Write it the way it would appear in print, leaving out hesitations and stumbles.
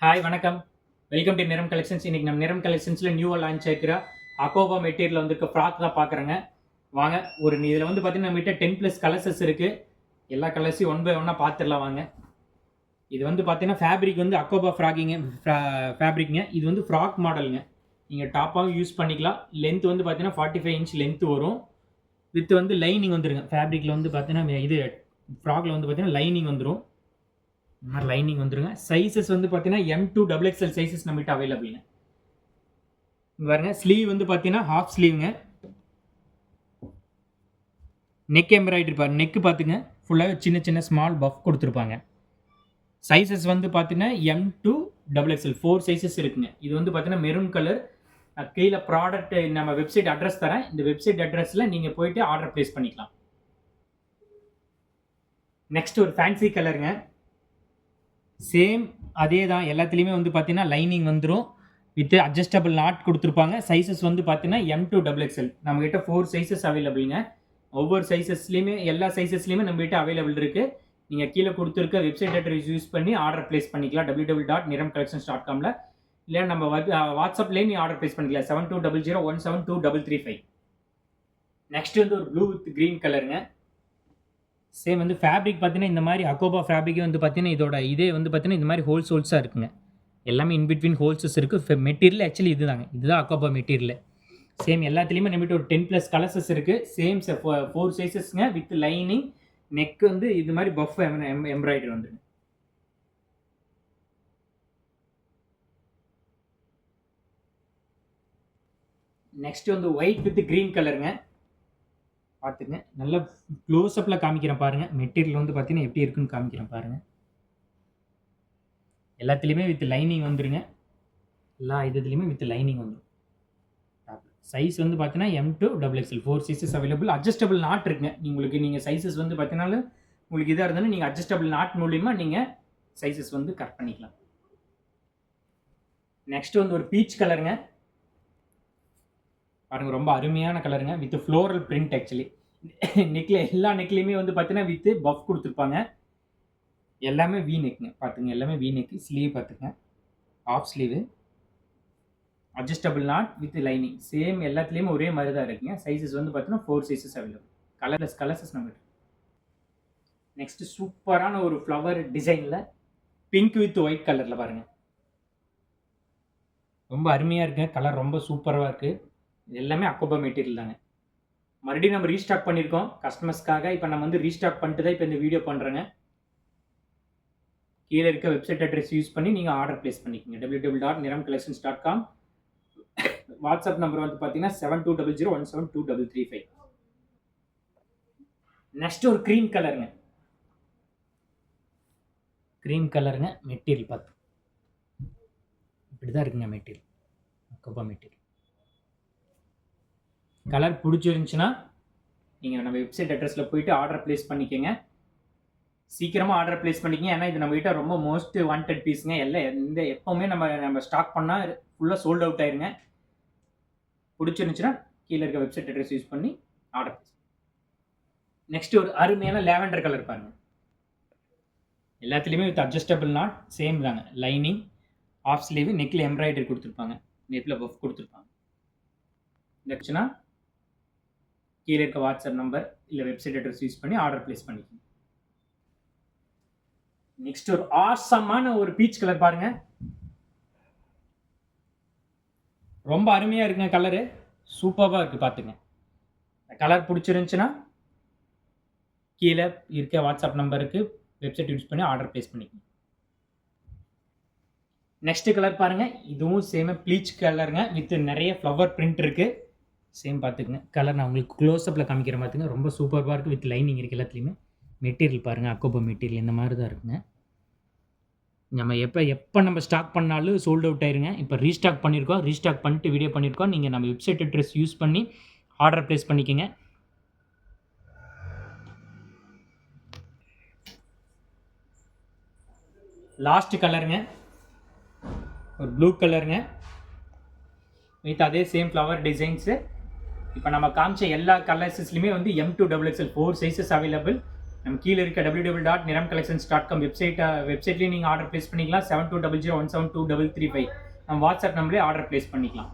Hi வணக்கம். Welcome to நிறம் collections. இன்னைக்கு நம்ம நிறம் கலெக்ஷன்ஸில் நியூவாக லான்ச் ஆகிக்கிற அக்கோபா மெட்டீரியல் வந்துருக்க ஃப்ராக் தான் பார்க்குறேங்க. வாங்க, இதில் வந்து பார்த்தீங்கன்னா நம்மகிட்ட 10+ கலர்ஸஸ் இருக்குது. எல்லா கலர்ஸையும் ஒன் பை ஒன்னாக பார்த்துடலாம் வாங்க. இது வந்து பார்த்தீங்கன்னா ஃபேப்ரிக் வந்து அக்கோபா ஃபேப்ரிக்ங்க. இது வந்து ஃப்ராக் மாடலுங்க. நீங்கள் டாப்பாகவும் யூஸ் பண்ணிக்கலாம். லென்த் வந்து பார்த்தீங்கன்னா 45 இன்ச் லென்த் வரும். வித் வந்து லைனிங் வந்துருங்க. ஃபேப்ரிக்கில் வந்து பார்த்தீங்கன்னா இது ஃப்ராகில் வந்து பார்த்தீங்கன்னா லைனிங் வந்துடும். இந்த மாதிரி லைனிங் வந்துருங்க. சைஸஸ் வந்து பார்த்தீங்கன்னா M2 XXL சைஸஸ் நம்மகிட்ட அவைலபிள்ங்க. இங்கே பாருங்க, ஸ்லீவ் வந்து பார்த்தீங்கன்னா ஹாஃப் ஸ்லீவுங்க. நெக் எம்ப்ராய்டரி பாருங்க. நெக்கு பார்த்துங்க ஃபுல்லாக சின்ன சின்ன ஸ்மால் பஃப் கொடுத்துருப்பாங்க. சைஸஸ் வந்து பார்த்தீங்கன்னா M2 XXL 4 சைஸஸ் இருக்குங்க. இது வந்து பார்த்தீங்கன்னா மெரூன் கலர். கீழே ப்ராடக்ட் நம்ம வெப்சைட் அட்ரஸ் தரேன். இந்த வெப்சைட் அட்ரஸில் நீங்கள் போயிட்டு ஆர்டர் ப்ளேஸ் பண்ணிக்கலாம். நெக்ஸ்ட் ஒரு ஃபேன்சி கலருங்க. சேம் அதே தான், எல்லாத்துலேயுமே வந்து பார்த்தீங்கன்னா லைனிங் வந்துடும். வித் அட்ஜஸ்டபிள் நாட் கொடுத்துருப்பாங்க. சைஸஸ் வந்து பார்த்தீங்கன்னா M2 XXL. நம்மகிட்ட 4 சைஸஸ் அவைலபிள்ங்க. ஒவ்வொரு சைஸஸ்லேயுமே எல்லா சைஸஸ்லேயுமே நம்மகிட்ட அவைலபிள் இருக்குது. நீங்கள் கீழே கொடுத்துருக்க வெப்சைட் அட்ரஸ் யூஸ் பண்ணி ஆர்டர் ப்ளேஸ் பண்ணிக்கலாம். www.niramcollections.com. இல்லை நம்ம வாட்ஸ்அப்லேயே நீ ஆர்டர் ப்ளேஸ் பண்ணிக்கலாம். 7200172335. நெக்ஸ்ட் வந்து ஒரு ப்ளூ வித் க்ரீன் கலருங்க. சேம் வந்து ஃபேப்ரிக் பார்த்தீங்கன்னா இந்த மாதிரி அக்கோபா ஃபேப்ரிக்கே வந்து பார்த்தீங்கன்னா இதோட இதே வந்து பார்த்தீங்கன்னா இந்த மாதிரி ஹோல்ஸாக இருக்குங்க. எல்லாமே இன்பிட்வீன் ஹோல்ஸஸ் இருக்குது. மெட்டீரியல் ஆக்சுவலி இதுதான் அக்கோபா மெட்டீரியல். சேம் எல்லாத்துலேயுமே நம்மகிட்ட ஒரு 10+ கலர்ஸஸ் இருக்குது. சேம் 4 சைஸஸ்ங்க. வித் லைனிங், நெக் வந்து இது மாதிரி பஃப் எம்ப்ராய்டரி வந்துடுங்க. நெக்ஸ்ட் வந்து ஒயிட் வித் க்ரீன் கலருங்க. பார்த்துங்க, நல்லா க்ளோஸ்அப்பில் காமிக்கிறேன் பாருங்கள். மெட்டீரியல் வந்து பார்த்தீங்கன்னா எப்படி இருக்குன்னு காமிக்கிறேன் பாருங்கள். எல்லாத்துலேயுமே வித் லைனிங் வந்துருங்க. எல்லா இதுலேயுமே வித் லைனிங் வந்துடும். சைஸ் வந்து பார்த்தீங்கன்னா M2 XXL 4 sizes available. Adjustable not இருக்குங்க. நீங்கள் சைஸஸ் வந்து பார்த்தீங்கன்னா உங்களுக்கு இதாக இருந்தாலும் நீங்கள் அட்ஜஸ்டபிள் நாட் மூலிமா நீங்கள் சைஸஸ் வந்து கட் பண்ணிக்கலாம். நெக்ஸ்ட் வந்து ஒரு பீச் கலருங்க. பாருங்கள், ரொம்ப அருமையான கலருங்க. With floral print. ஆக்சுவலி எல்லா நெக்லையுமே வந்து பார்த்தீங்கன்னா வித் பஃப் கொடுத்துருப்பாங்க. எல்லாமே வி நெக்குங்க. பார்த்துங்க, எல்லாமே வி நெக்கு. ஸ்லீவ் பார்த்துங்க, half sleeve, adjustable not with lining. Same எல்லாத்துலேயுமே ஒரே மாதிரி தான் இருக்குங்க. சைஸஸ் வந்து பார்த்தீங்கன்னா 4 சைஸஸ் அவைலபிள். கலர்ஸஸ் நம்ம. நெக்ஸ்ட் சூப்பரான ஒரு ஃப்ளவர் டிசைனில் பிங்க் வித் ஒயிட் கலரில் பாருங்கள். ரொம்ப அருமையாக இருக்குங்க. கலர் ரொம்ப சூப்பராக இருக்குது. இது எல்லாமே அக்கோபா மெட்டீரியல் தாங்க. மறுபடியும் நம்ம ரீஸ்டாக் பண்ணியிருக்கோம் கஸ்டமர்ஸ்க்காக. இப்போ நம்ம வந்து ரீஸ்டாக் பண்ணிட்டு தான் இப்போ இந்த வீடியோ பண்ணுறேங்க. கீழே இருக்க வெப்சைட் அட்ரஸ் யூஸ் பண்ணி நீங்கள் ஆர்டர் ப்ளேஸ் பண்ணிக்கோங்க. www.niramcollections.com. வாட்ஸ்அப் நம்பர் வந்து பார்த்தீங்கன்னா 7200172335. நெக்ஸ்ட் ஒரு க்ரீம் கலருங்க. மெட்டீரியல் பார்த்து இப்படி தான் இருக்குங்க. Material அக்கோபா material. கலர் பிடிச்சிருந்துச்சுன்னா நீங்கள் நம்ம வெப்சைட் அட்ரஸில் போயிட்டு ஆர்டர் ப்ளேஸ் பண்ணிக்கோங்க. சீக்கிரமாக ஆர்டர் ப்ளேஸ் பண்ணிக்கங்க. ஏன்னா இது நம்மகிட்ட ரொம்ப மோஸ்ட் வாண்டட் பீஸுங்க. எல்லாம் எப்போவுமே நம்ம ஸ்டாக் பண்ணால் ஃபுல்லாக சோல்ட் அவுட் ஆயிருங்க. பிடிச்சிருந்துச்சுன்னா கீழே இருக்க வெப்சைட் அட்ரஸ் யூஸ் பண்ணி ஆர்டர் ப்ளேஸ். நெக்ஸ்ட் ஒரு அருமையான லேவெண்டர் கலர் பாருங்கள். எல்லாத்துலேயுமே வித் அட்ஜஸ்டபிள் நாட். சேம் தாங்க. லைனிங், ஆஃப் ஸ்லீவ், நெக்கில் எம்ப்ராய்டரி கொடுத்துருப்பாங்க, நெக்கில் பஃப் கொடுத்துருப்பாங்க. இருந்துச்சுன்னா கீழே இருக்க வாட்ஸ்அப் நம்பர் இல்லை வெப்சைட் அட்ரஸ் யூஸ் பண்ணி ஆர்டர் ப்ளேஸ் பண்ணிக்கோங்க. நெக்ஸ்ட் ஒரு ஆசமான ஒரு பீச் கலர் பாருங்க. ரொம்ப அருமையாக இருக்குங்க. கலரு சூப்பராக இருக்குது. பார்த்துங்க, கலர் பிடிச்சிருந்துச்சுன்னா கீழே இருக்க வாட்ஸ்அப் நம்பருக்கு வெப்சைட் யூஸ் பண்ணி ஆர்டர் ப்ளேஸ் பண்ணிக்கோங்க. நெக்ஸ்ட் கலர் பாருங்க. இதுவும் சேம் ப்ளீச் கலருங்க. வித் நிறைய ஃப்ளவர் பிரிண்ட் இருக்குது. சேம் பார்த்துக்குங்க. கலர் நான் உங்களுக்கு க்ளோஸ்அப்பில் காமிக்கிறேன். பார்த்துங்க, ரொம்ப சூப்பராக இருக்குது. வித் லைனிங் இருக்குது எல்லாத்துலேயுமே. மெட்டீரியல் பாருங்கள், அக்கோபா மெட்டீரியல் இந்த மாதிரி தான் இருக்குங்க. நம்ம எப்போ நம்ம ஸ்டாக் பண்ணாலும் சோல்ட் அவுட் ஆயிருங்க. இப்போ ரீஸ்டாக் பண்ணியிருக்கோம். ரீஸ்டாக் பண்ணிட்டு வீடியோ பண்ணியிருக்கோம். நீங்கள் நம்ம வெப்சைட் அட்ரஸ் யூஸ் பண்ணி ஆர்டர் ப்ளேஸ் பண்ணிக்கோங்க. லாஸ்ட் கலருங்க, ஒரு ப்ளூ கலருங்க. வித் அதே சேம் ஃப்ளவர் டிசைன்ஸு. இப்போ நம்ம காமிச்ச எல்லா கலர்ஸஸ்லையுமே வந்து M2 XXL 4 சைஸஸ் அவைலபிள். நம்ம கீழே இருக்க www.niramcollections.com வெப்சைட்லேயும் நீங்கள் ஆர்டர் ப்ளேஸ் பண்ணிக்கலாம். 7200172335 நம்ம வாட்ஸ்அப் நம்பரே ஆர்டர் ப்ளேஸ் பண்ணிக்கலாம்.